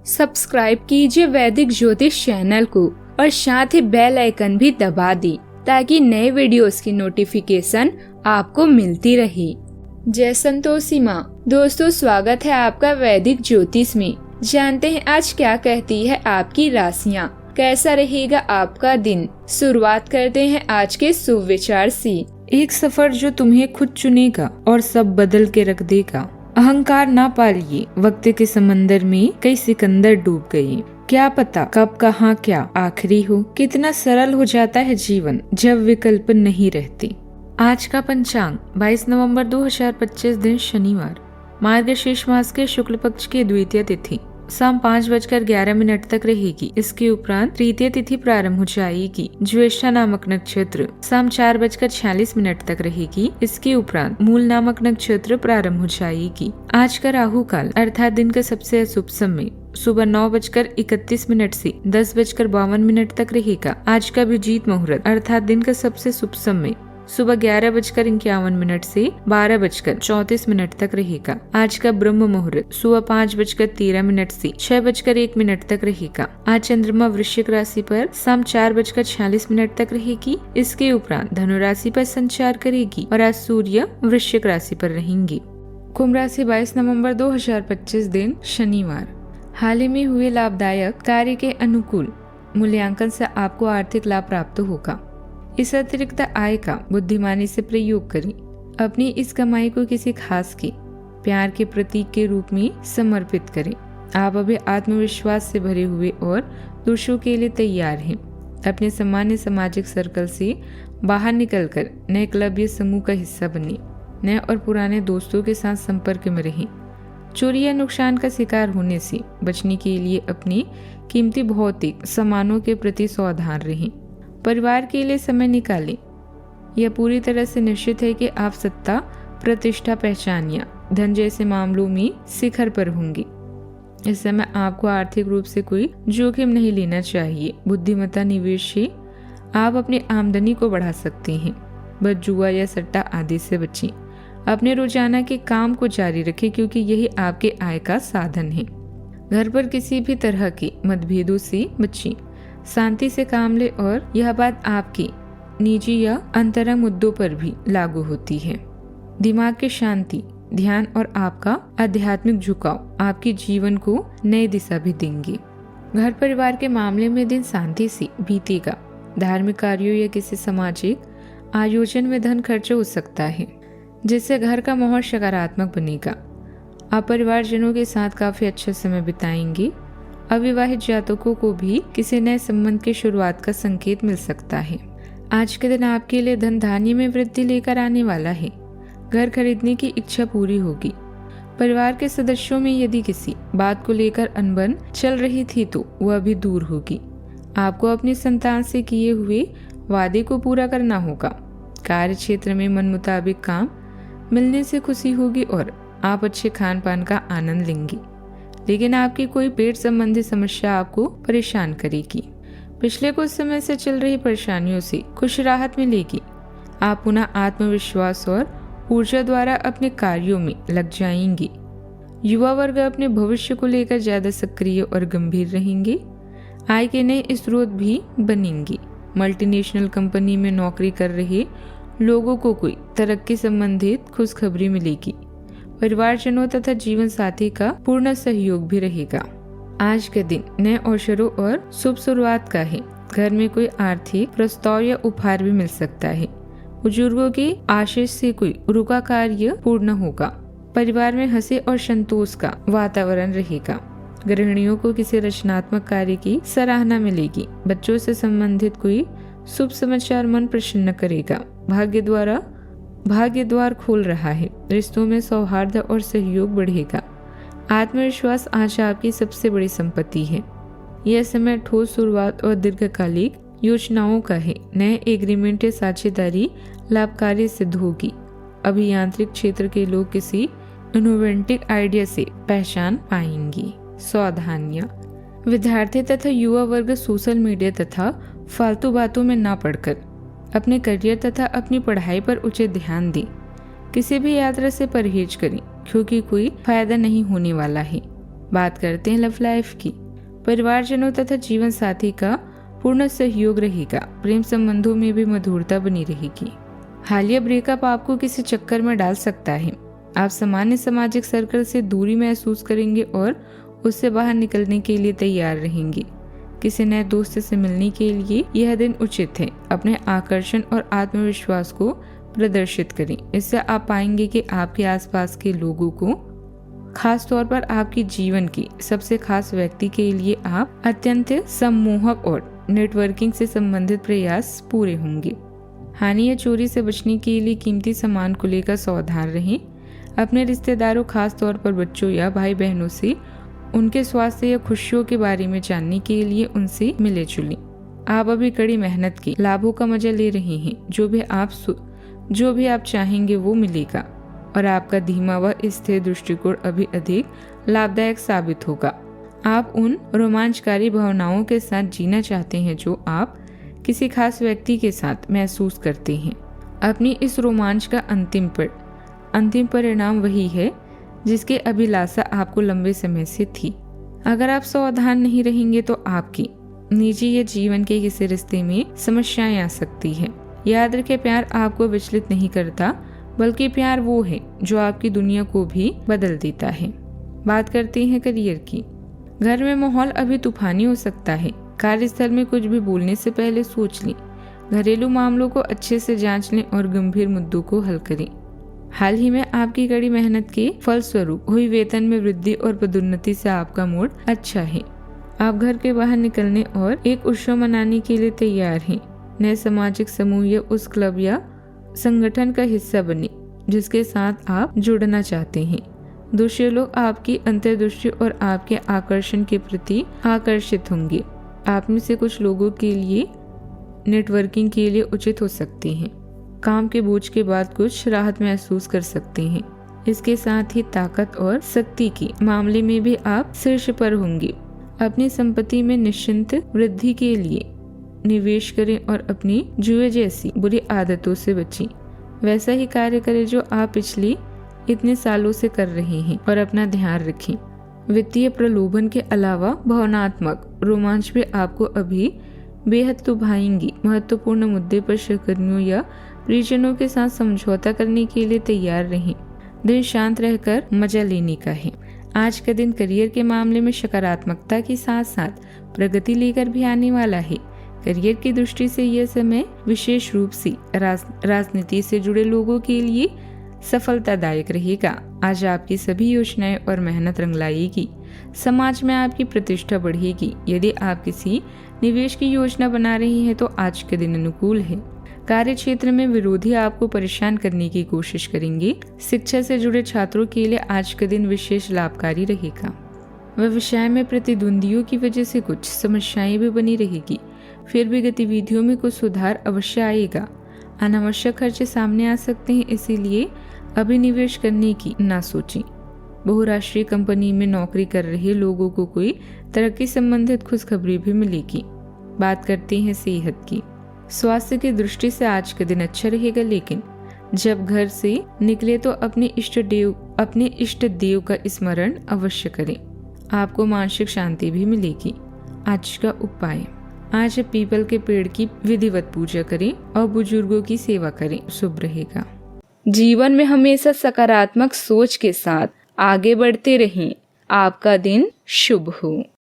Subscribe कीजिए वैदिक ज्योतिष चैनल को और साथ ही बेल आइकन भी दबा दी ताकि नए वीडियोस की नोटिफिकेशन आपको मिलती रहे। जय संतोषी माँ। दोस्तों, स्वागत है आपका वैदिक ज्योतिष में। जानते हैं आज क्या कहती है आपकी राशियाँ, कैसा रहेगा आपका दिन। शुरुआत करते हैं आज के शुभ विचार से। एक सफर जो तुम्हें खुद चुनेगा और सब बदल के रख देगा। अहंकार ना पालिए, वक्त के समंदर में कई सिकंदर डूब गए। क्या पता कब कहाँ क्या आखिरी हो। कितना सरल हो जाता है जीवन जब विकल्प नहीं रहते। आज का पंचांग 22 नवंबर 2025 दिन शनिवार, मार्गशीर्ष मास के शुक्ल पक्ष की द्वितीय तिथि शाम 5:11 तक रहेगी। इसके उपरांत तृतीय तिथि प्रारंभ हो जाएगी। ज्येष्ठा नामक नक्षत्र शाम 4:46 तक रहेगी। इसके उपरांत मूल नामक नक्षत्र प्रारंभ हो जाएगी। आज का राहु काल अर्थात दिन का सबसे अशुभ समय सुबह 9:31 से 10:52 तक रहेगा। आज का अभिजीत मुहूर्त अर्थात दिन का सबसे शुभ समय सुबह 11:51 से 12:34 तक रहेगा। आज का ब्रह्म मुहूर्त सुबह 5:13 से 6:01 तक रहेगा। आज चंद्रमा वृश्चिक राशि पर शाम 4:46 तक रहेगी। इसके उपरांत धनु राशि पर संचार करेगी और आज सूर्य वृश्चिक राशि पर रहेंगी। कुंभ राशि 22 नवंबर 2025 दिन शनिवार, हाल ही में हुए लाभदायक कार्य के अनुकूल मूल्यांकन से आपको आर्थिक लाभ प्राप्त होगा। इस अतिरिक्त आय का बुद्धिमानी से प्रयोग करें। अपनी इस कमाई को किसी खास के प्यार के प्रतीक के रूप में समर्पित करें। आप अभी आत्मविश्वास से भरे हुए और दूसरों के लिए तैयार हैं। अपने सामान्य सामाजिक सर्कल से बाहर निकलकर नए क्लब या समूह का हिस्सा बने। नए और पुराने दोस्तों के साथ संपर्क में रहें। चोरी या नुकसान का शिकार होने से बचने के लिए अपने कीमती भौतिक सामानों के प्रति सावधान रहें। परिवार के लिए समय निकालें। यह पूरी तरह से निश्चित है कि आप सत्ता, प्रतिष्ठा, पहचान या धन जैसे मामलों में शिखर पर होंगे। इस समय आपको आर्थिक रूप से कोई जोखिम नहीं लेना चाहिए। बुद्धिमत्ता निवेश से आप अपनी आमदनी को बढ़ा सकते हैं। बस जुआ या सट्टा आदि से बचें। अपने रोजाना के काम को जारी रखें क्योंकि यही आपके आय का साधन है। घर पर किसी भी तरह के मतभेदों से बचें। शांति से काम ले और यह बात आपकी निजी या अंतरंग मुद्दों पर भी लागू होती है। दिमाग की शांति, ध्यान और आपका आध्यात्मिक झुकाव आपके जीवन को नई दिशा भी देंगे। घर परिवार के मामले में दिन शांति से बीतेगा। धार्मिक कार्यों या किसी सामाजिक आयोजन में धन खर्च हो सकता है जिससे घर का माहौल सकारात्मक बनेगा। आप परिवारजनों के साथ काफी अच्छा समय बिताएंगे। अविवाहित जातकों को भी किसी नए संबंध की शुरुआत का संकेत मिल सकता है। आज के दिन आपके लिए धन धान्य में वृद्धि लेकर आने वाला है। घर खरीदने की इच्छा पूरी होगी। परिवार के सदस्यों में यदि किसी बात को लेकर अनबन चल रही थी तो वह भी दूर होगी। आपको अपनी संतान से किए हुए वादे को पूरा करना होगा। कार्य क्षेत्र में मन मुताबिक काम मिलने से खुशी होगी और आप अच्छे खान पान का आनंद लेंगे। लेकिन आपकी कोई पेट संबंधी समस्या आपको परेशान करेगी। पिछले कुछ समय से चल रही परेशानियों से कुछ राहत मिलेगी। आप पुनः आत्मविश्वास और ऊर्जा द्वारा अपने कार्यों में लग जाएंगे। युवा वर्ग अपने भविष्य को लेकर ज्यादा सक्रिय और गंभीर रहेंगे। आय के नए स्रोत भी बनेंगे। मल्टीनेशनल कंपनी में नौकरी कर रहे लोगों को कोई तरक्की संबंधित खुशखबरी मिलेगी। परिवारजनों तथा जीवन साथी का पूर्ण सहयोग भी रहेगा। आज के दिन नए अवसरों और शुभ शुरुआत का है। घर में कोई आर्थिक प्रस्ताव या उपहार भी मिल सकता है। बुजुर्गों के आशीष से कोई रुका कार्य पूर्ण होगा। परिवार में हंसी और संतोष का वातावरण रहेगा। गृहिणियों को किसी रचनात्मक कार्य की सराहना मिलेगी। बच्चों से संबंधित कोई शुभ समाचार मन प्रसन्न करेगा। भाग्य द्वार खोल रहा है। रिश्तों में सौहार्द और सहयोग बढ़ेगा। आत्मविश्वास आज आपकी सबसे बड़ी संपत्ति है। यह समय ठोस शुरुआत और दीर्घकालिक योजनाओं का है। नए एग्रीमेंट या साझेदारी लाभकारी सिद्ध होगी। अभियांत्रिक क्षेत्र के लोग किसी इनोवेटिव आइडिया से पहचान पाएंगे। सावधानियां। विद्यार्थी तथा युवा वर्ग सोशल मीडिया तथा फालतू बातों में ना पड़कर अपने करियर तथा अपनी पढ़ाई पर उचित ध्यान दें। किसी भी यात्रा से परहेज करें क्योंकि कोई फायदा नहीं होने वाला है। बात करते हैं लव लाइफ की। परिवारजनों तथा जीवन साथी का पूर्ण सहयोग रहेगा। प्रेम संबंधों में भी मधुरता बनी रहेगी। हालिया ब्रेकअप आपको किसी चक्कर में डाल सकता है। आप सामान्य सामाजिक सर्कल से दूरी महसूस करेंगे और उससे बाहर निकलने के लिए तैयार रहेंगे। किसी नए दोस्त से मिलने के लिए यह दिन उचित है। अपने आकर्षण और आत्मविश्वास को प्रदर्शित करें। इससे आप पाएंगे कि आपके आसपास के लोगों को, खास तौर पर आपके जीवन के सबसे खास व्यक्ति के लिए आप अत्यंत सम्मोहक और नेटवर्किंग से संबंधित प्रयास पूरे होंगे। हानि या चोरी से बचने के लिए कीमती सामान को लेकर सावधान रहें। अपने रिश्तेदारों, खास तौर पर बच्चों या भाई बहनों से उनके स्वास्थ्य या खुशियों के बारे में जानने के लिए उनसे मिले जुलें। आप अभी कड़ी मेहनत के लाभों का मजा ले रहे हैं। जो भी आप चाहेंगे वो मिलेगा और आपका धीमा व स्थिर दृष्टिकोण अभी अधिक लाभदायक साबित होगा। आप उन रोमांचकारी भावनाओं के साथ जीना चाहते हैं जो आप किसी खास व्यक्ति के साथ महसूस करते हैं। अपनी इस रोमांच का अंतिम परिणाम वही है जिसकी अभिलाषा आपको लंबे समय से थी। अगर आप सावधान नहीं रहेंगे तो आपकी निजी या जीवन के किसी रिश्ते में समस्याएं आ सकती है। याद रखें, प्यार आपको विचलित नहीं करता, बल्कि प्यार वो है जो आपकी दुनिया को भी बदल देता है। बात करते हैं करियर की। घर में माहौल अभी तूफानी हो सकता है। कार्यस्थल में कुछ भी बोलने से पहले सोच लें। घरेलू मामलों को अच्छे से जांच लें और गंभीर मुद्दों को हल करें। हाल ही में आपकी कड़ी मेहनत के फलस्वरूप हुई वेतन में वृद्धि और पदोन्नति से आपका मूड अच्छा है। आप घर के बाहर निकलने और एक उत्सव मनाने के लिए तैयार हैं। नए सामाजिक समूह या उस क्लब या संगठन का हिस्सा बने जिसके साथ आप जुड़ना चाहते हैं। दूसरे लोग आपकी अंतर्दृष्टि और आपके आकर्षण के प्रति आकर्षित होंगे। आप में से कुछ लोगों के लिए नेटवर्किंग के लिए उचित हो सकते हैं। काम के बोझ के बाद कुछ राहत महसूस कर सकते हैं। इसके साथ ही ताकत और शक्ति के मामले में भी आप शीर्ष पर होंगे। अपनी संपत्ति में निश्चिंत वृद्धि के लिए निवेश करें और अपनी जुए जैसी बुरी आदतों से बचें। वैसा ही कार्य करें जो आप पिछले इतने सालों से कर रहे हैं और अपना ध्यान रखें। वित्तीय प्रलोभन के अलावा भावनात्मक रोमांच भी आपको अभी बेहद लुभाएंगी। महत्वपूर्ण मुद्दे पर सहकर्मियों या परिजनों के साथ समझौता करने के लिए तैयार रहें। दिन शांत रहकर मजा लेने का है। आज का दिन करियर के मामले में सकारात्मकता के साथ साथ प्रगति लेकर भी आने वाला है। करियर की दृष्टि से यह समय विशेष रूप से राजनीति से जुड़े लोगों के लिए सफलतादायक रहेगा। आज आपकी सभी योजनाएं और मेहनत रंग लाएगी। समाज में आपकी प्रतिष्ठा बढ़ेगी। यदि आप किसी निवेश की योजना बना रहे हैं तो आज के दिन अनुकूल है। कार्य क्षेत्र में विरोधी आपको परेशान करने की कोशिश करेंगे। शिक्षा से जुड़े छात्रों के लिए आज का दिन विशेष लाभकारी रहेगा। व्यवसाय में प्रतिद्वंदियों की वजह से कुछ समस्याएं भी बनी रहेगी। फिर भी गतिविधियों में कुछ सुधार अवश्य आएगा। अनावश्यक खर्चे सामने आ सकते हैं, इसीलिए अभी निवेश करने की ना सोचें। बहुराष्ट्रीय कंपनी में नौकरी कर रहे लोगों को कोई तरक्की संबंधित खुशखबरी भी मिलेगी। बात करते हैं सेहत की। स्वास्थ्य की दृष्टि से आज का दिन अच्छा रहेगा, लेकिन जब घर से निकले तो अपने इष्ट देव का स्मरण अवश्य करें। आपको मानसिक शांति भी मिलेगी। आज का उपाय, आज पीपल के पेड़ की विधिवत पूजा करें और बुजुर्गों की सेवा करें, शुभ रहेगा। जीवन में हमेशा सकारात्मक सोच के साथ आगे बढ़ते रहें। आपका दिन शुभ हो।